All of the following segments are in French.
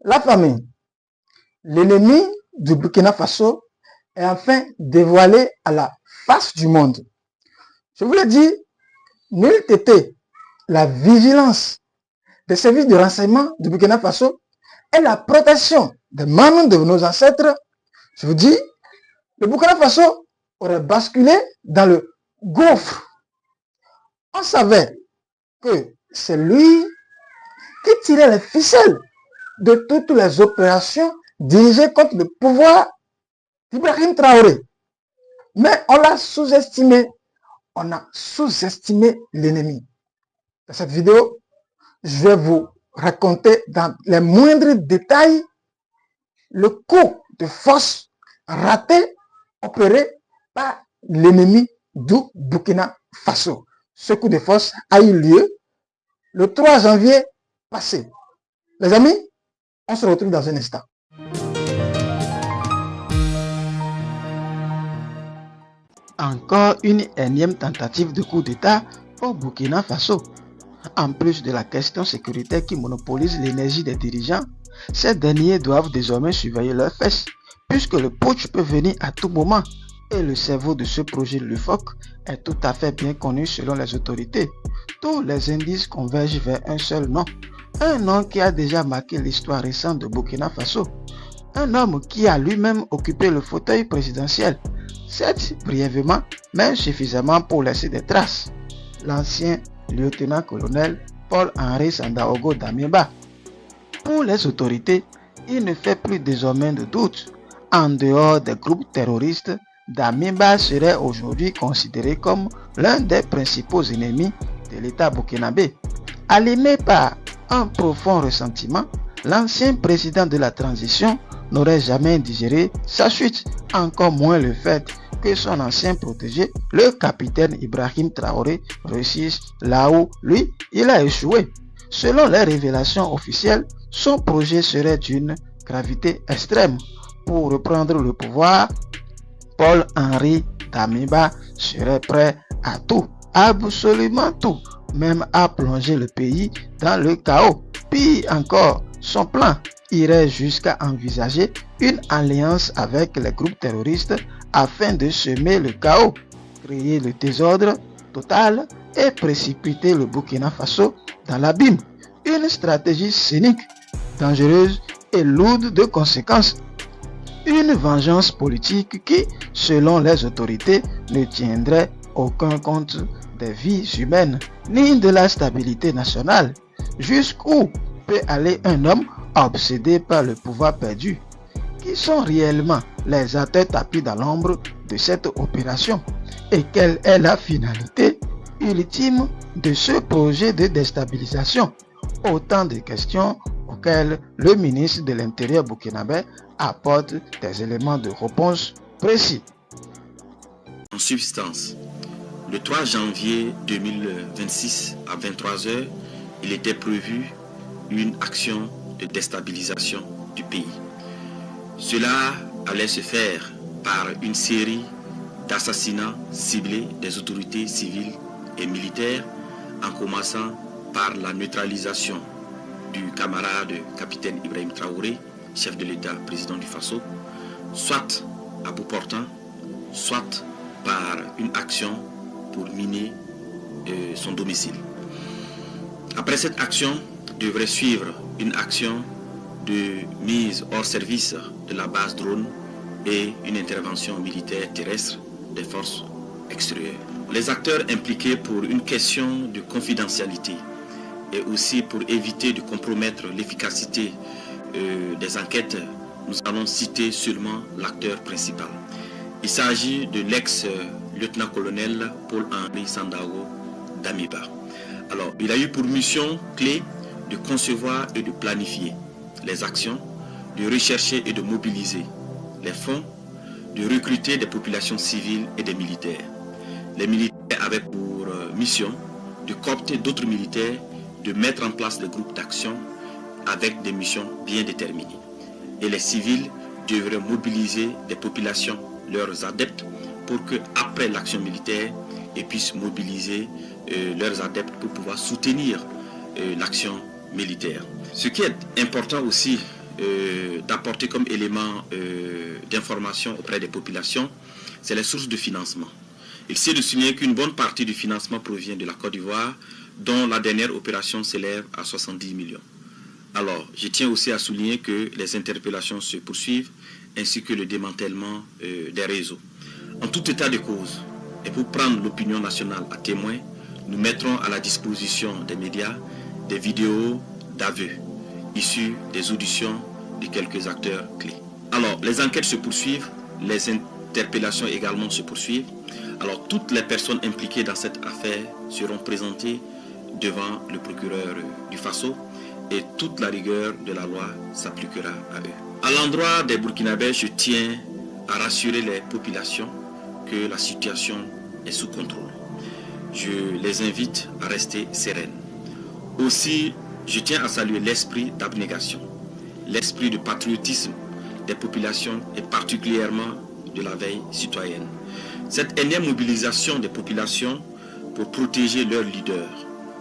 La famine, l'ennemi du Burkina Faso, est enfin dévoilé à la face du monde. Je vous l'ai dit, n'eût été la vigilance des services de renseignement du Burkina Faso et la protection des membres de nos ancêtres, je vous dis, le Burkina Faso aurait basculé dans le gouffre. On savait que c'est lui qui tirait les ficelles de toutes les opérations dirigées contre le pouvoir d'Ibrahim Traoré. Mais on l'a sous-estimé. On a sous-estimé l'ennemi. Dans cette vidéo, je vais vous raconter dans les moindres détails le coup de force raté opéré par l'ennemi du Burkina Faso. Ce coup de force a eu lieu le 3 janvier passé. Les amis, on se retrouve dans un instant. Encore une énième tentative de coup d'État au Burkina Faso. En plus de la question sécuritaire qui monopolise l'énergie des dirigeants, ces derniers doivent désormais surveiller leurs fesses, puisque le putsch peut venir à tout moment. Et le cerveau de ce projet LUFOC est tout à fait bien connu selon les autorités. Tous les indices convergent vers un seul nom. Un nom qui a déjà marqué l'histoire récente de Burkina Faso. Un homme qui a lui-même occupé le fauteuil présidentiel. Certes, brièvement, mais suffisamment pour laisser des traces. L'ancien lieutenant-colonel Paul-Henri Sandaogo Damiba. Pour les autorités, il ne fait plus désormais de doute. En dehors des groupes terroristes, Damiba serait aujourd'hui considéré comme l'un des principaux ennemis de l'État burkinabé. Allumé par un profond ressentiment, l'ancien président de la transition n'aurait jamais digéré sa chute, encore moins le fait que son ancien protégé, le capitaine Ibrahim Traoré, réussisse là où, lui, il a échoué. Selon les révélations officielles, son projet serait d'une gravité extrême. Pour reprendre le pouvoir, Paul-Henri Damiba serait prêt à tout, absolument tout, même à plonger le pays dans le chaos. Pire encore, son plan irait jusqu'à envisager une alliance avec les groupes terroristes afin de semer le chaos, créer le désordre total et précipiter le Burkina Faso dans l'abîme. Une stratégie cynique, dangereuse et lourde de conséquences. Une vengeance politique qui, selon les autorités, ne tiendrait aucun compte des vies humaines, ni de la stabilité nationale. Jusqu'où peut aller un homme obsédé par le pouvoir perdu? Qui sont réellement les acteurs tapis dans l'ombre de cette opération? Et quelle est la finalité ultime de ce projet de déstabilisation? Autant de questions auxquelles le ministre de l'Intérieur burkinabé apporte des éléments de réponse précis. En substance, le 3 janvier 2026 à 23h, il était prévu une action de déstabilisation du pays. Cela allait se faire par une série d'assassinats ciblés des autorités civiles et militaires, en commençant par la neutralisation du camarade capitaine Ibrahim Traoré, chef de l'État, président du Faso, soit à bout portant, soit par une action pour miner son domicile. Après cette action, devrait suivre une action de mise hors service de la base drone et une intervention militaire terrestre des forces extérieures. Les acteurs impliqués pour une question de confidentialité et aussi pour éviter de compromettre l'efficacité des enquêtes, nous allons citer seulement l'acteur principal. Il s'agit de l'ex-lieutenant-colonel Paul-Henri Sandaogo Damiba. Alors, il a eu pour mission clé de concevoir et de planifier les actions, de rechercher et de mobiliser les fonds, de recruter des populations civiles et des militaires. Les militaires avaient pour mission de coopter d'autres militaires, de mettre en place des groupes d'action avec des missions bien déterminées. Et les civils devraient mobiliser des populations, leurs adeptes, pour que après l'action militaire, ils puissent mobiliser leurs adeptes pour pouvoir soutenir l'action militaire. Ce qui est important aussi d'apporter comme élément d'information auprès des populations, c'est les sources de financement. Il s'est de souligner qu'une bonne partie du financement provient de la Côte d'Ivoire, dont la dernière opération s'élève à 70 millions. Alors, je tiens aussi à souligner que les interpellations se poursuivent, ainsi que le démantèlement des réseaux. En tout état de cause, et pour prendre l'opinion nationale à témoin, nous mettrons à la disposition des médias des vidéos d'aveux issus des auditions de quelques acteurs clés. Alors, les enquêtes se poursuivent, les interpellations également se poursuivent. Alors, toutes les personnes impliquées dans cette affaire seront présentées devant le procureur du Faso et toute la rigueur de la loi s'appliquera à eux. À l'endroit des Burkinabés, je tiens à rassurer les populations que la situation est sous contrôle. Je les invite à rester sereines. Aussi, je tiens à saluer l'esprit d'abnégation, l'esprit de patriotisme des populations et particulièrement de la veille citoyenne. Cette énième mobilisation des populations pour protéger leur leader,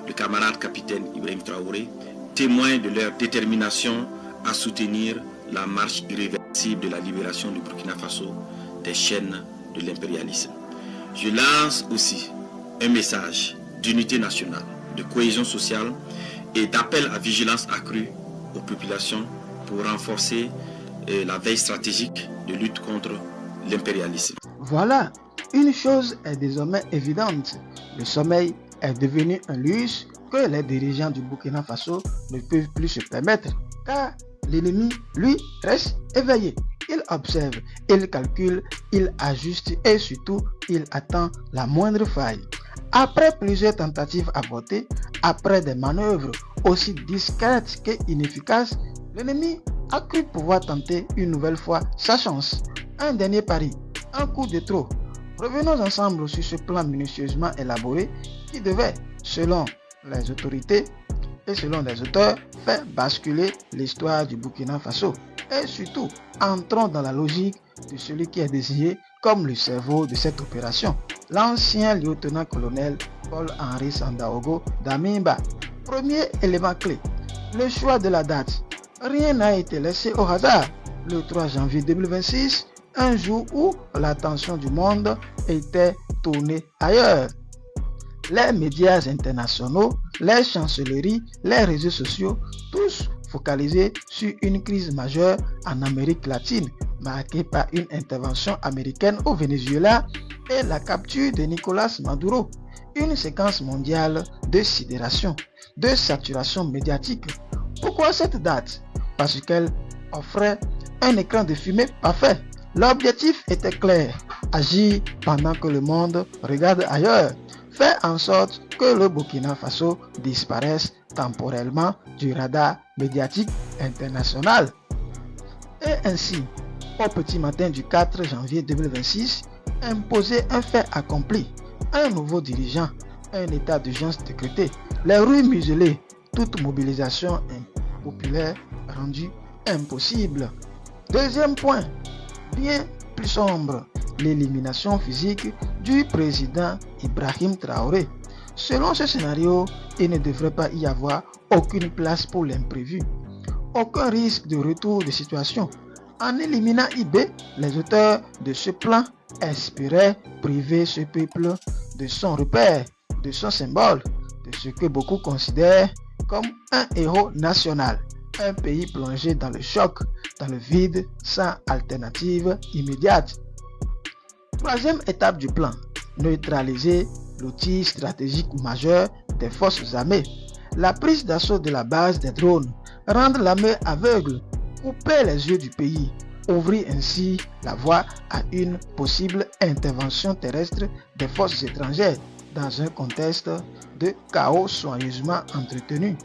le camarade capitaine Ibrahim Traoré, témoigne de leur détermination à soutenir la marche irréversible de la libération du Burkina Faso des chaînes de l'impérialisme. Je lance aussi un message d'unité nationale, de cohésion sociale et d'appel à vigilance accrue aux populations pour renforcer la veille stratégique de lutte contre l'impérialisme. Voilà, une chose est désormais évidente, le sommeil est devenu un luxe que les dirigeants du Burkina Faso ne peuvent plus se permettre, car l'ennemi, lui, reste éveillé. Il observe, il calcule, il ajuste et surtout, il attend la moindre faille. Après plusieurs tentatives avortées, après des manœuvres aussi discrètes qu'inefficaces, l'ennemi a cru pouvoir tenter une nouvelle fois sa chance. Un dernier pari, un coup de trop. Revenons ensemble sur ce plan minutieusement élaboré qui devait, selon les autorités et selon les auteurs, faire basculer l'histoire du Burkina Faso. Et surtout, entrons dans la logique de celui qui est désigné comme le cerveau de cette opération, l'ancien lieutenant-colonel Paul-Henri Sandaogo Damiba. Premier élément clé, le choix de la date. Rien n'a été laissé au hasard. Le 3 janvier 2026, un jour où l'attention du monde était tournée ailleurs. Les médias internationaux, les chancelleries, les réseaux sociaux, tous focalisés sur une crise majeure en Amérique latine, marquée par une intervention américaine au Venezuela et la capture de Nicolas Maduro. Une séquence mondiale de sidération, de saturation médiatique. Pourquoi cette date? Parce qu'elle offrait un écran de fumée parfait. L'objectif était clair, agir pendant que le monde regarde ailleurs, faire en sorte que le Burkina Faso disparaisse temporairement du radar médiatique international. Et ainsi, au petit matin du 4 janvier 2026, imposer un fait accompli, un nouveau dirigeant, un état d'urgence décrété, les rues muselées, toute mobilisation populaire rendue impossible. Deuxième point, bien plus sombre, l'élimination physique du président Ibrahim Traoré. Selon ce scénario, il ne devrait pas y avoir aucune place pour l'imprévu, aucun risque de retour de situation. En éliminant IB, les auteurs de ce plan espéraient priver ce peuple de son repère, de son symbole, de ce que beaucoup considèrent comme un héros national. Un pays plongé dans le choc, dans le vide, sans alternative immédiate. Troisième étape du plan, neutraliser l'outil stratégique majeur des forces armées. La prise d'assaut de la base des drones, rendre l'armée aveugle, couper les yeux du pays, ouvrir ainsi la voie à une possible intervention terrestre des forces étrangères dans un contexte de chaos soigneusement entretenu.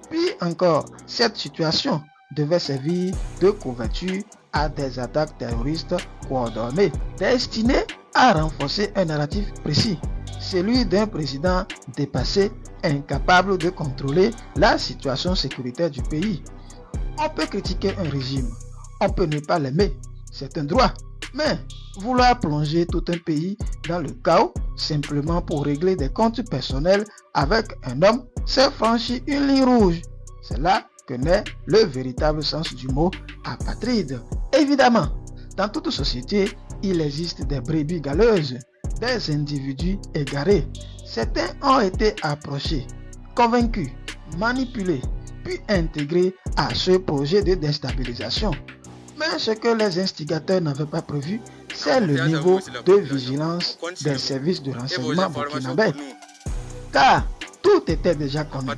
Puis encore, cette situation devait servir de couverture à des attaques terroristes coordonnées, destinées à renforcer un narratif précis, celui d'un président dépassé, incapable de contrôler la situation sécuritaire du pays. On peut critiquer un régime, on peut ne pas l'aimer, c'est un droit, mais vouloir plonger tout un pays dans le chaos simplement pour régler des comptes personnels avec un homme, c'est franchir une ligne rouge. C'est là que naît le véritable sens du mot apatride. Évidemment, dans toute société, il existe des brebis galeuses, des individus égarés. Certains ont été approchés, convaincus, manipulés, puis intégrés à ce projet de déstabilisation. Mais ce que les instigateurs n'avaient pas prévu, c'est le niveau de vigilance des services de renseignement burkinabés. Car tout était déjà connu.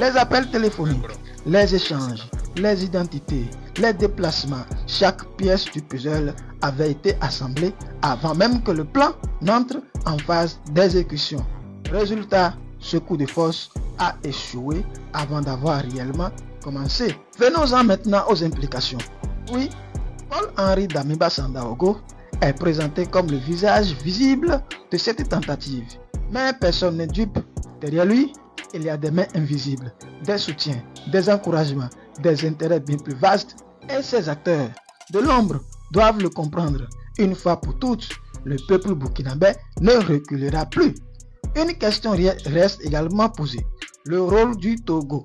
Les appels téléphoniques, les échanges, les identités, les déplacements, chaque pièce du puzzle avait été assemblée avant même que le plan n'entre en phase d'exécution. Résultat, ce coup de force a échoué avant d'avoir réellement commencé. Venons-en maintenant aux implications. Oui, Paul-Henri Damiba Sandaogo est présenté comme le visage visible de cette tentative. Mais personne n'est dupe. Derrière lui, il y a des mains invisibles, des soutiens, des encouragements, des intérêts bien plus vastes. Et ces acteurs de l'ombre doivent le comprendre. Une fois pour toutes, le peuple burkinabé ne reculera plus. Une question reste également posée. Le rôle du Togo.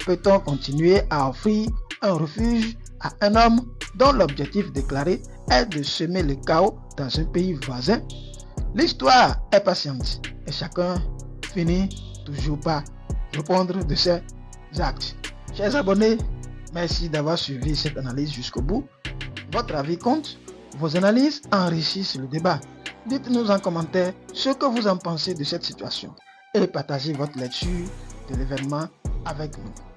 Peut-on continuer à offrir un refuge à un homme dont l'objectif déclaré est de semer le chaos dans un pays voisin? L'histoire est patiente et chacun finit toujours par répondre de ses actes. Chers abonnés, merci d'avoir suivi cette analyse jusqu'au bout. Votre avis compte, vos analyses enrichissent le débat. Dites-nous en commentaire ce que vous en pensez de cette situation et partagez votre lecture de l'événement avec nous.